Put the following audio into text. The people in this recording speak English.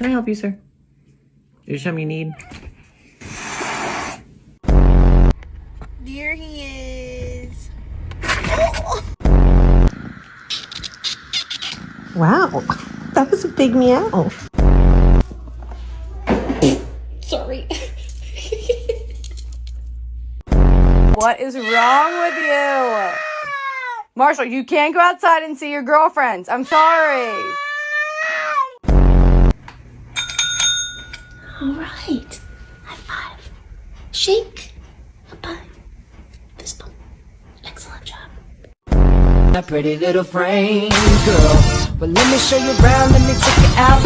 Can I help you, sir? Is there something you need? There he is. Wow, that was a big meow. Sorry. What is wrong with you? Marshall, you can't go outside and see your girlfriends. I'm sorry. All right. High five. Shake. High five. Fist bump. Excellent job. A pretty little frame, girl. But let me show you around, let me take you out.